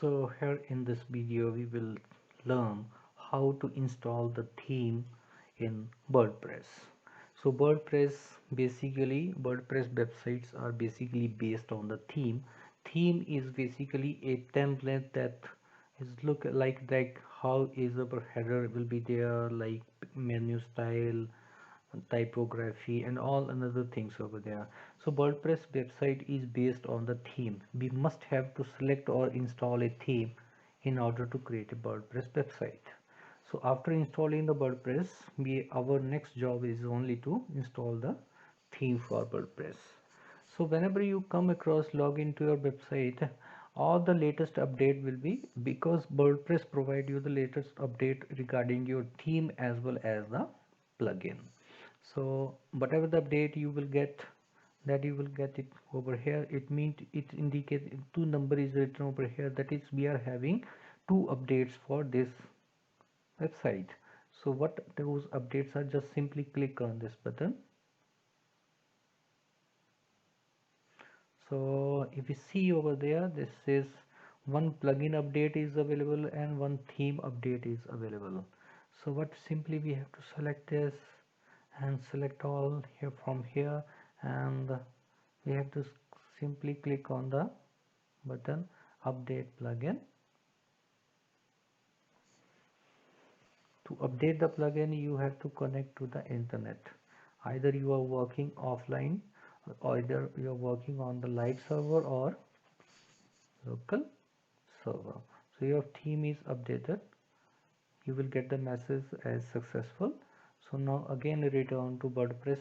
So here in this video we will learn how to install the theme in WordPress. So WordPress websites are basically based on the theme. Theme is basically a template that is look like how is our header will be there, like menu style, typography and all another things over there. So WordPress website is based on the theme. We must have to select or install a theme in order to create a WordPress website. So after installing the WordPress, our next job is only to install the theme for WordPress. So whenever you come across log into your website, all the latest update will be, because WordPress provide you the latest update regarding your theme as well as the plugin. So whatever the update you will get, that you will get it over here. It means it indicates two number is written over here, that is we are having two updates for this website. So what those updates are, just simply click on this button. So if you see over there, this is one plugin update is available and one theme update is available. So what simply we have to select this and select all here from here, and we have to simply click on the button update plugin. To update the plugin, you have to connect to the internet. Either you are working offline, or either you are working on the live server or local server. So your theme is updated, you will get the message as successful. So now again return to WordPress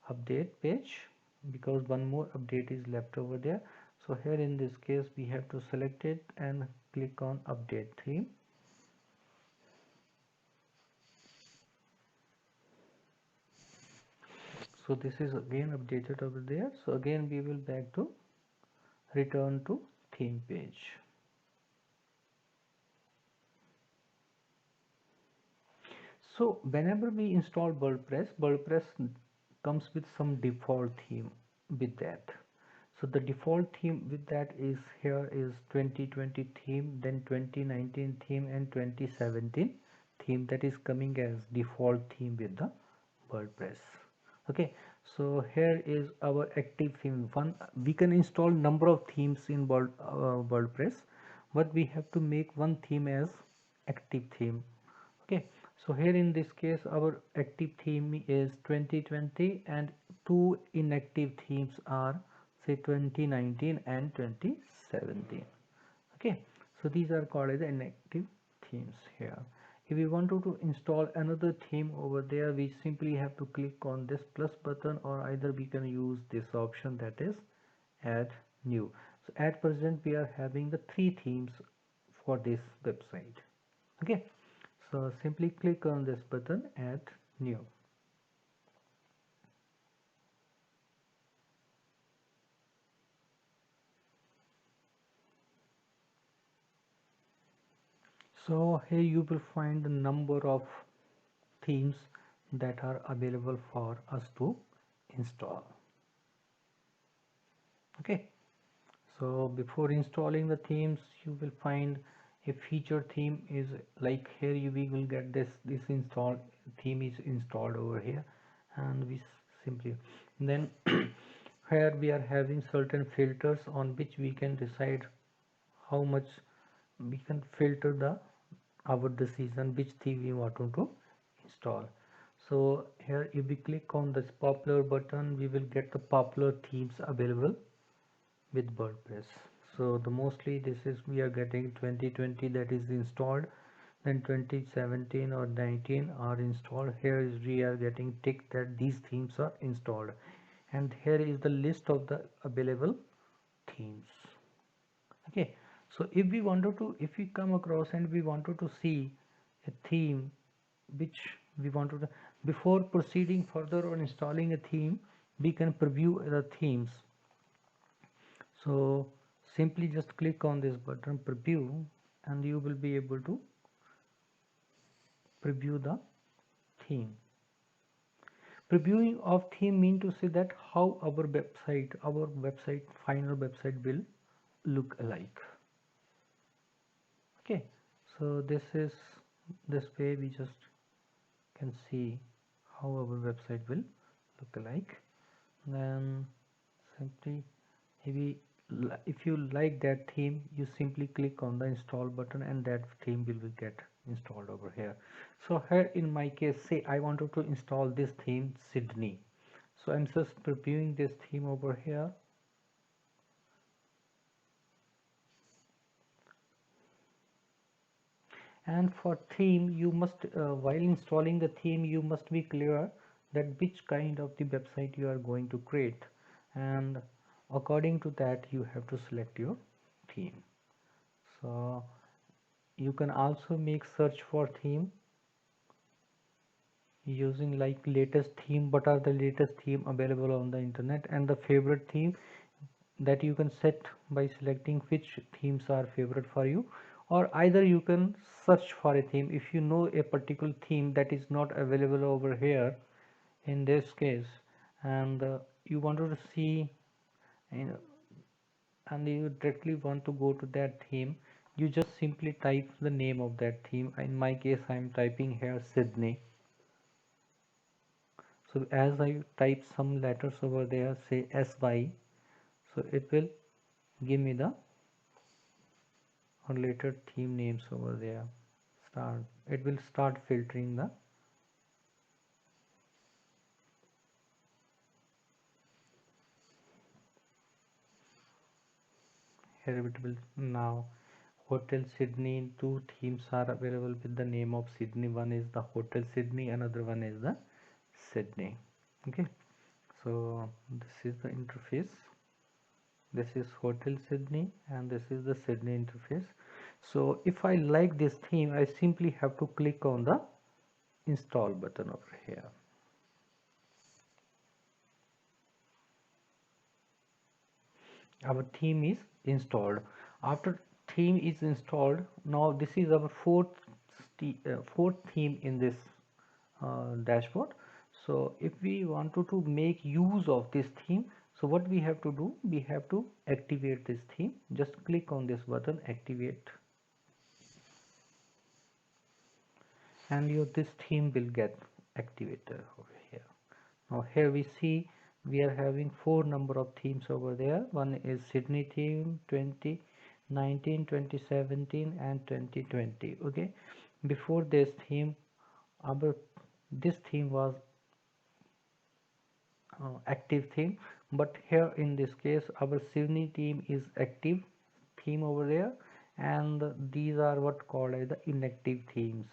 update page, because one more update is left over there. So here in this case we have to select it and click on update theme. So this is again updated over there. So again we will back to return to theme page. So whenever we install WordPress comes with some default theme with that. So the default theme with that is here is 2020 theme, then 2019 theme and 2017 theme, that is coming as default theme with the WordPress. Okay, so here is our active theme. One, we can install number of themes in WordPress, but we have to make one theme as active theme. Okay, so here in this case our active theme is 2020 and two inactive themes are say 2019 and 2017. Okay, so these are called as inactive themes here. If we wanted to install another theme over there, we simply have to click on this plus button, or either we can use this option, that is add new. So at present we are having the three themes for this website. Okay, so simply click on this button, add new. So here you will find the number of themes that are available for us to install. Okay, so before installing the themes, you will find a feature theme is like here. We will get this install theme is installed over here, and we simply then here we are having certain filters on which we can decide how much we can filter the our decision which theme we want to install. So here if we click on this popular button, we will get the popular themes available with WordPress. So the mostly this is we are getting 2020 that is installed, then 2017 or 19 are installed. Here is we are getting tick that these themes are installed, and here is the list of the available themes. Okay, so if we come across and we wanted to see a theme which we wanted to, before proceeding further on installing a theme, we can preview the themes. So simply just click on this button preview, and you will be able to preview the theme. Previewing of theme mean to say that how our website final website will look like. Okay, so this way we just can see how our website will look like. Then simply, maybe if you like that theme, you simply click on the install button and that theme will get installed over here. So here in my case, say I wanted to install this theme Sydney, so I'm just previewing this theme over here. And for theme, you must while installing the theme, you must be clear that which kind of the website you are going to create, and according to that you have to select your theme. So you can also make search for theme using like latest theme, what are the latest theme available on the internet, and the favorite theme that you can set by selecting which themes are favorite for you. Or either you can search for a theme if you know a particular theme that is not available over here in this case, and you wanted to see, you know, and you directly want to go to that theme, you just simply type the name of that theme. In my case I'm typing here Sydney. So as I type some letters over there, say SY, so it will give me the related theme names over there. Start, it will start filtering the, here it will now Hotel Sydney. Two themes are available with the name of Sydney. One is the Hotel Sydney, another one is the Sydney. Okay, so this is the interface. This is Hotel Sydney and this is the Sydney interface. So if I like this theme, I simply have to click on the install button over here. Our theme is installed. After theme is installed, now this is our fourth theme in this dashboard. So if we wanted to make use of this theme, so what we have to do, we have to activate this theme. Just click on this button, activate, and this theme will get activated over here. Now here we see we are having four number of themes over there. One is Sydney theme 2019, 2017 and 2020. Okay, before this theme, our this theme was active theme, but here in this case our Sydney theme is active theme over there, and these are what called as the inactive themes.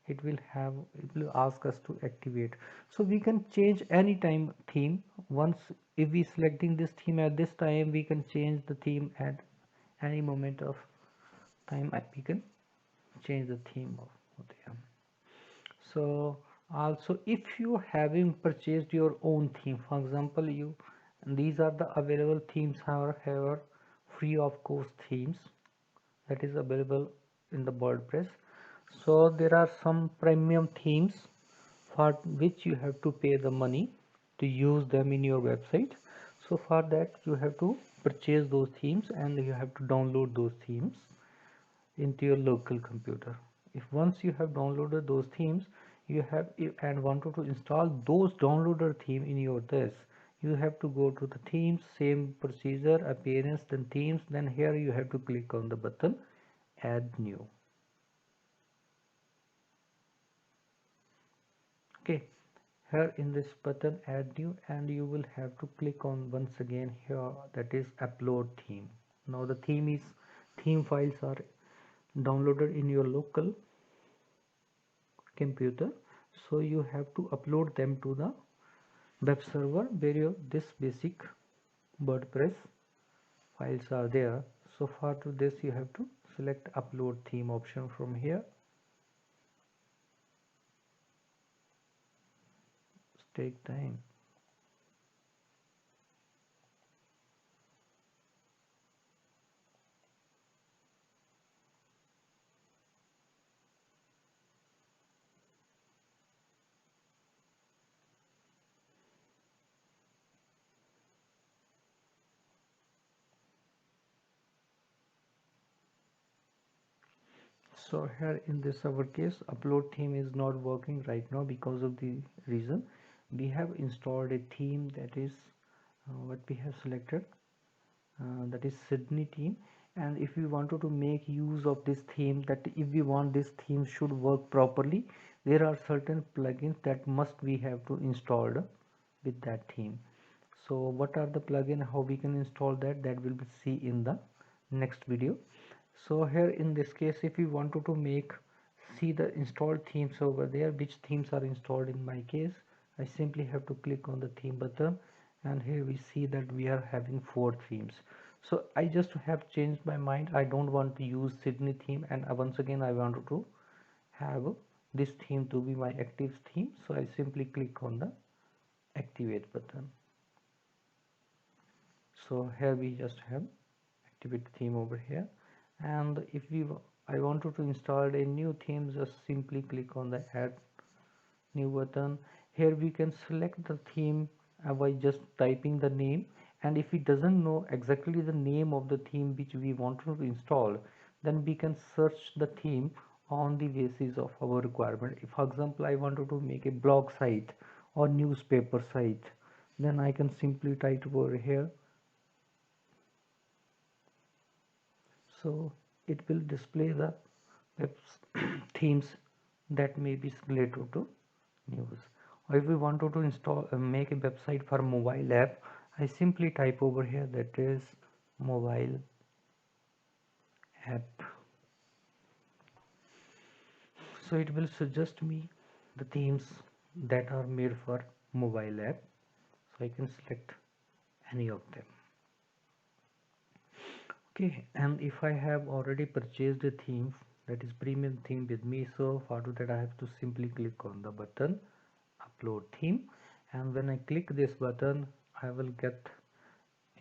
It will ask us to activate, so we can change anytime theme. Once if we selecting this theme at this time, we can change the theme at any moment of time. We can change the theme of the so also if you having purchased your own theme, for example, you, these are the available themes however free of cost themes that is available in the WordPress. So there are some premium themes for which you have to pay the money to use them in your website. So for that you have to purchase those themes and you have to download those themes into your local computer. If once you have downloaded those themes, you have and wanted to install those downloaded theme in your this, you have to go to the themes, same procedure, appearance, then themes, then here you have to click on the button add new. Okay, here in this button add new, and you will have to click on once again here, that is upload theme. Now the theme files are downloaded in your local computer, so you have to upload them to the web server where this basic WordPress files are there. So for to this you have to select upload theme option from here. Take time. So here in this our case, upload theme is not working right now because of the reason we have installed a theme, that is what we have selected, that is Sydney theme. And if we wanted to make use of this theme, that if we want this theme should work properly, there are certain plugins that must we have to install with that theme. So what are the plugin, how we can install that, that will be see in the next video. So here in this case, if we wanted to make see the installed themes over there, which themes are installed in my case, I simply have to click on the theme button, and here we see that we are having 4 themes. So I just have changed my mind, I don't want to use Sydney theme, and once again I wanted to have this theme to be my active theme. So I simply click on the activate button. So here we just have activate theme over here. And if I wanted to install a new theme, just simply click on the add new button. Here we can select the theme by just typing the name, and if we doesn't know exactly the name of the theme which we want to install, then we can search the theme on the basis of our requirement. If for example I wanted to make a blog site or newspaper site, then I can simply type over here. So it will display the themes that may be related to news. Or if we wanted to install make a website for mobile app, I simply type over here, that is mobile app. So it will suggest me the themes that are made for mobile app, so I can select any of them. Okay, and if I have already purchased a theme, that is premium theme with me, so for that I have to simply click on the button upload theme, and when I click this button I will get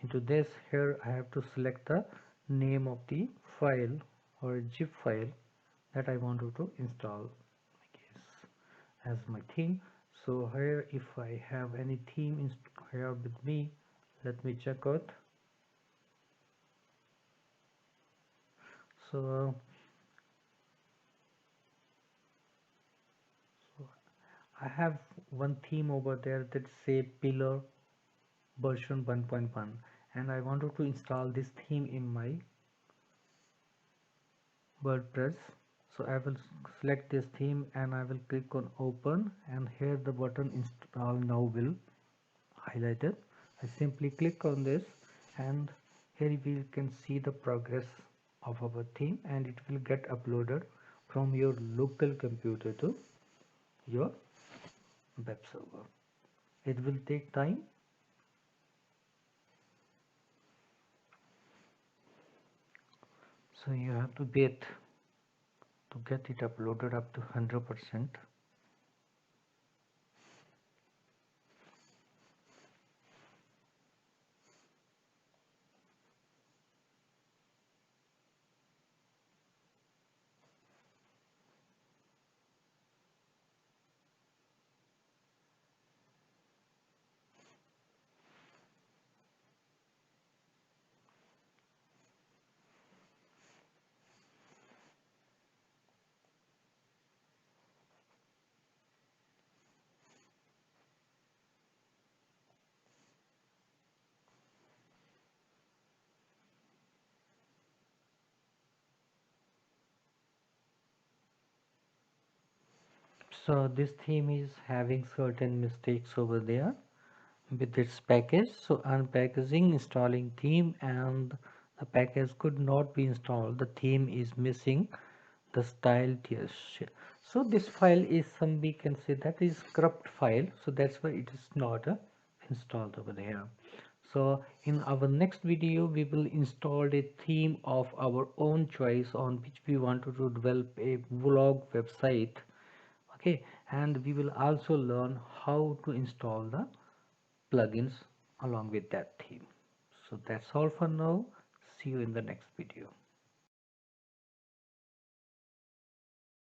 into this. Here I have to select the name of the file or zip file that I wanted to install, I guess, as my theme. So here if I have any theme here with me, let me check out. So I have one theme over there that say pillar version 1.1, and I wanted to install this theme in my WordPress. So I will select this theme and I will click on open, and here the button install now will highlighted. I simply click on this, and here we can see the progress of our theme, and it will get uploaded from your local computer to your web server. It will take time, so you have to wait to get it uploaded up to 100%. So this theme is having certain mistakes over there with its package. So unpackaging installing theme, and the package could not be installed. The theme is missing the style tier. So this file is some, we can say that is corrupt file. So that's why it is not installed over there. So in our next video we will install a theme of our own choice on which we want to develop a vlog website. Okay, and we will also learn how to install the plugins along with that theme. So that's all for now. See you in the next video.